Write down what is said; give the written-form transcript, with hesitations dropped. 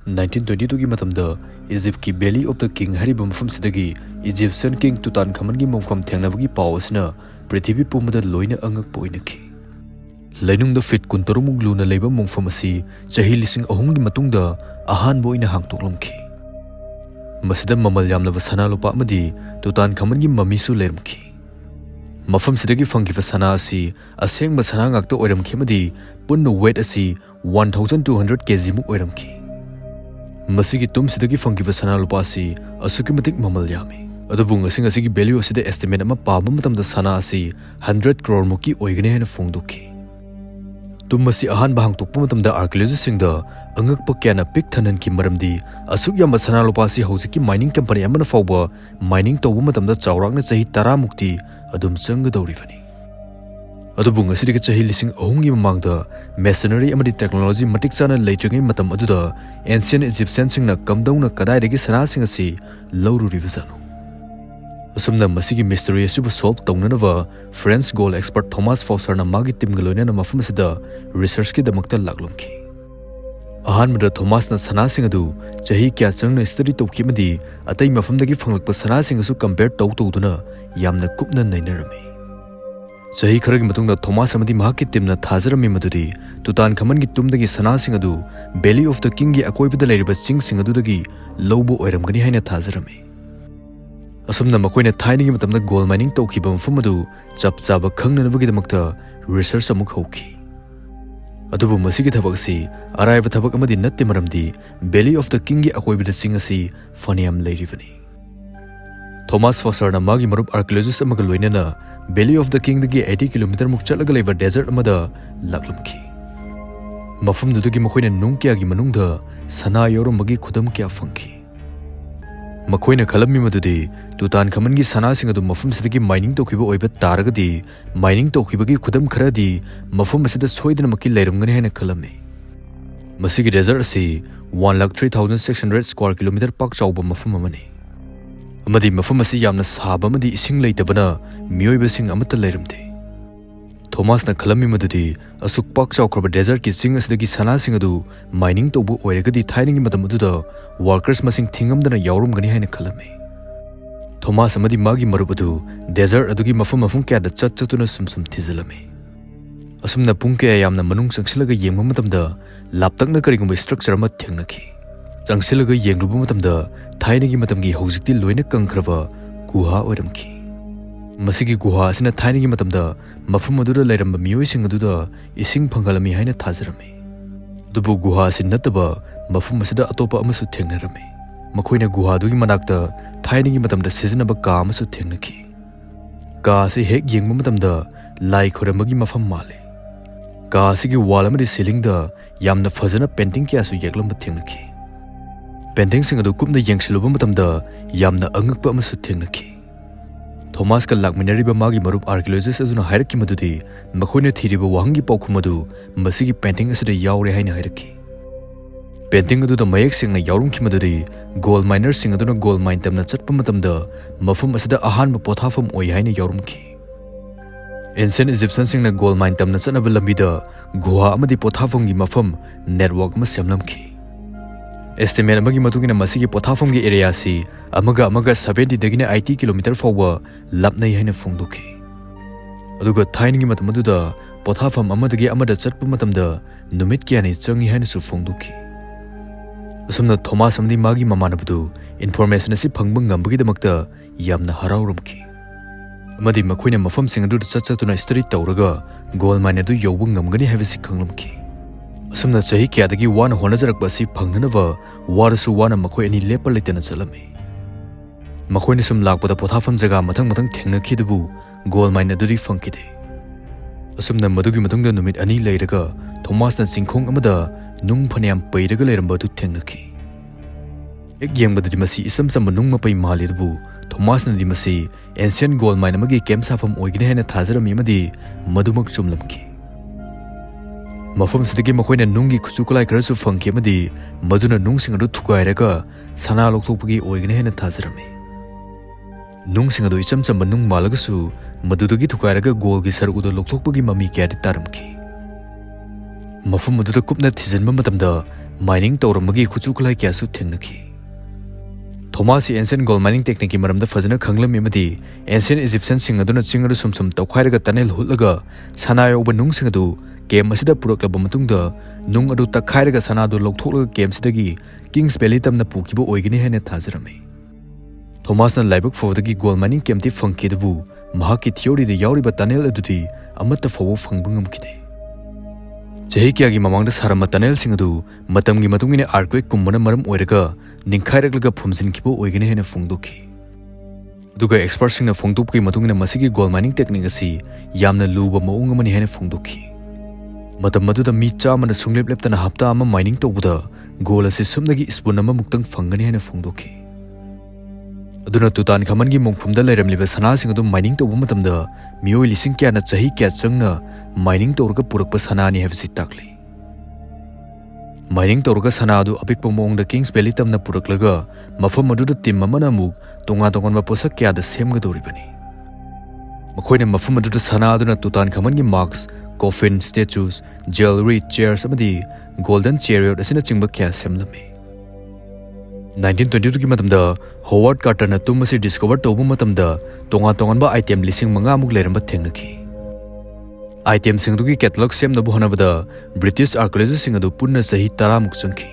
1922 की मतमदा इजिप्ट की बेली ऑफ द किंग हरिबम मफम सिदगी इजिप्शियन किंग तुतानखमन की मफम थेंगनबगी पावसना पृथ्वी पुमदा लोइना अंगक पोइनखी लैनुंग द फिट कुंतरुमुग लुना लेबा मफम असि चही लिसिंग अहुम की मतुंगदा अहान बोइना हांगतोकलमखी मसिदा ममल यामलबा सना लोपा अमदी तुतानखमन की ममीसु लेरमखी मफम सिदगी फंगिबा सना असि असेंगबा सना ngakto oiramखी मदी पुन्न वेट असि 1200 kg मुक ओइरमखी मसीगी तुम सिदगी फंगिबा सना लोपा असि असुकी मतिक ममल यामी अदुबु ngasi ngasi की वैल्यू असिदा एस्टिमेट अमा पाबा मतमदा सना असि 100 crore मुकी ओइगने हेना फोंगदोखी तुम मसी Ahaan bahang tokpa matamda archaeologist singda angakpa kyana pik thanan ki maramdi asuk yam sana lopa si hojiki mining company amana fawba mining tawba matamda chawrakna chahi 10 mukti adum changa dawribani adubu ngasi ga chahi lising ahung gi mamangda masonry amadi technology matik chana leitrigai matam aduda ancient Egyptian singna kamdongna kadai dagi sana sing asi lawru rivizano असुमना मसीगी mystery असुब solve तौननवा French gold expert Thomas Fosser ना मागी team गलोइना मफम सिदा research की दमकता लागलमखी अहानमदा Thomas ना सनासिंग अदु चही क्या चंगना स्टडी तौखिमदी अतै मफमदगी फंगलक सनासिंग असु कंपेयर तौदुना यामना कुपना नैनरमी चही खरगी मतुंगदा थॉमस अमदी माकी टीमना थाजरमी मदुदी तुतानखमन की तुमदगी सनासिंग अदु बेली ऑफ द किंग की अकोइबदा लेरिबा चिंगसिंग अदुदगी लौबो ओइरमगनी हाइना थाजरमी असुमना मकोइना थाइनिगी मतमदा गोल्ड माइनिंग तौखिबा मफम अदु चप चाबा खंगननबगिदमक्ता रिसर्च अमुक हौखी अदुबु मसिगी थबकसी अराइबा थबक अमदी नत्ते मरमदी बेली ऑफ द किंग की अकोइबदा चिंग असि फनियाम लेरिबनी थॉमस फॉसरना मागी मरुप आर्कियोलॉजिस्ट अमग लोइनना बेली ऑफ द किंग दगी 80 किलोमीटर मुक चलगा लेबा डेजर्ट अमदा लाक्लमखी मफम दुदगी मकोइना नुंग क्यागी मनुंगदा सना योरमगी खुदम क्या फंखी मखोइना खलमी मदुदी तुतानखमन की सनासिंग अदु मफम सिदगी माइनिंग तौखिबा ओइबा तारगदी माइनिंग तौखिबगी खुदम खरदी मफम असिदा सोइदना मकी लेरमगने हेना खलमे मसिगी डेजर्ट असि 1,03,600 स्क्वायर किलोमीटर पाक चाउबा मफम अमनी अमदी मफम असि यामना साबा अमदी इसिंग लेतबना मियोइबसिंग अमत लेरमदे थॉमस ना खलमी मदुदी असुक पाक चाउखरबा डेजर्ट की चिंग असिदगी सनासिंग अदु माइनिंग तौबु ओइरगदी थाइनिंग मतम अदुदा वर्कर्स मसिंग थिंगमदना यावरमगनी हाइना खलमे थॉमस अमदी मागी मरुबदु डेजर्ट अदुगी मफम मफम क्यादा चचतुना सुमसुम थिजलमे असुमना पुंग के यामना मनुंग चंगसिलगा येंगबा मतमदा लापतकना करिगुंबा स्ट्रक्चर अमा थेंगनखी चंगसिलगा येंगलुबा मतमदा थाइनिंगी मतमगी हौजिकति लोइना कंखरबा गुहा ओइरमखी मसिगी गुहा असना थाइनिंगी मतमदा मफम अदुदा लेरमबा मियोइसिंग अदुदा इसिंग फंगलमी हाइना थाजरमे दुबु गुहा असि नतबा मफम असदा अतोपा अमसु थेंगनरमे मखोइना गुहा दुगी मनाक्ता थाइनिंगी मतमदा सिजनबा का अमसु थेंगनखी का असि हेक येंगबा मतमदा लाई खोरमबगी मफम माले का असिगी वाल अमदि सीलिंग दा यामना फजना पेंटिंग क्यासु येगलमबा थेंगनखी पेंटिंग सिंग अदु कुमना येंगसिलुबा मतमदा यामना अंगकपा अमसु थेंगनखी थॉमस का लाकमिनरिबा मागी मरुप आर्कियोलॉजिस्ट अदुना हाइरकी मदुदी मखोइना थीरिबा वाहंगी पाउखुम अदु मसिगी पेंटिंग असदा यावरे हाइना हाइरकी पेंटिंग अदुदा मयेक सिंगना यावरुमखी मदुदी गोल्ड माइनर सिंग अदुना गोल्ड माइन तमना चटपा मतमदा मफम असदा अहानबा पोथाफम ओइ हाइना यावरुमखी एंशिएंट इजिप्शियन सिंगना गोल्ड माइन तमना चनबा लंबिदा गुहा अमदी पोथाफमगी मफम नेटवर्क अमा सेमलमखी एस्टिमेट अमगी मतुगिना मसिगी पोथाफमगी एरिया सि अमगा 70 दगिना 80 किलोमीटर फावबा लापनै हाइना फोंदोखी अदुगा थाइनिंगी मतमदुदा पोथाफम अमदगी अमदा चटपा मतमदा नुमित क्यानि चंगी हाइना सु फोंदोखी असुमना थॉमस अमदी मागी ममानबदु इन्फॉर्मेशन असि फंगबा ngambagidamakta यामना हरावरमखी अमदी मखोइना मफम सिंग अदु चचतुना स्टडी तौरगा गोल्ड माइन अदु यौबा ngamgani हाइबसि खंगलमखी असुमना चही क्यादगी वाना होनजरकबा असि फंगननबा वारसु वाना मखोइ अनि लेपा लेतना चलमे मखोइना सुम लाकपदा पोथाफम जगा मथंग मथंग थेंगनखिदबु गोल्ड माइन अदुदि फंकिदे असुमना मदुगी मतुंगदा नुमित अनि लेरगा थॉमसना चिंखोंग अमदा नुंग फनियाम पैरगा लेरंबा दु थेंगनखी एक येंगबदि मसि इसम सम नुंग मपै मालिदबु थॉमसना दि मसि एंशिएंट गोल्ड माइन अमगी केमसाफम ओइगने हेना थाजरमी मदि मदुमक चुमलमखी मफम सिदगी मखोइना नुंगी खुचुकलाय खरसु फंखी मदि मदुना नुंगसिंग अदु थुगाइरगा सना लोकथोकपगी ओइगने हेना थाजरमी नुंगसिंग अदु इचम चम नुंग मालगसु मदुदगी थुगाइरगा गोल्गी सरउदा लोकथोकपगी ममी क्यादि तारमखी मफम अदुदा कुपना थिजनबा मतमदा mining tawrambagi khuchu khlai kya su thengnaki Thomas ancient gold mining technique maramda fazana khanglam imadi ancient Egyptian sing aduna chingadu sumsum tawkhairaga tunnel hulaga sanayo banung sing adu game asida puraklaba matungda nung adu takhairaga sanadu loktholaga game sidagi Kings Valley tamna pukibo oigini hene thazarame Thomas na laibak fodagi gold mining kemti fangkidabu mahaki theory de yauriba tunnel adudi amatta fawo fangbungam kide Jahi kyagi mamangda sarama tunnel sing adu matamgi matungine earthquake kumbana maram oiraga ningkhairaklaga phumjin kibo oigini hene phungdokhi duga experts sing na phungdokki matungina masigi gold mining technique asi yamna luba maung amani hene phungdokhi matam maduda mi chamana sunglep leptana hafta ama mining tawbuda gold asi sumnagi spoon ama muktang phangani hene phungdokhi aduna Tutankhamun gi mongphumda leiramliba sana sing adu mining tawbu matamda mioi lising kya na chahi kya changna mining tawrga purakpa sana ni have takli mining tawrga sana adu apikpa mongda Kings Valley tamna puraklaga mafam aduda tim amana muk tonga tongan posak kya da semga doribani makhoina mafam aduda sana aduna Tutankhamun gi marks coffin statues jewelry chairs amadi golden chariot asina chingba kya semlame 1922 ki matamda Howard Carter na tumasi discover tawbu matamda tonga tongan ba item lising manga muk leiramba thengnaki item singdugi catalog sem na buhanabada British archaeologists sing adu punna sahi 10 muk changki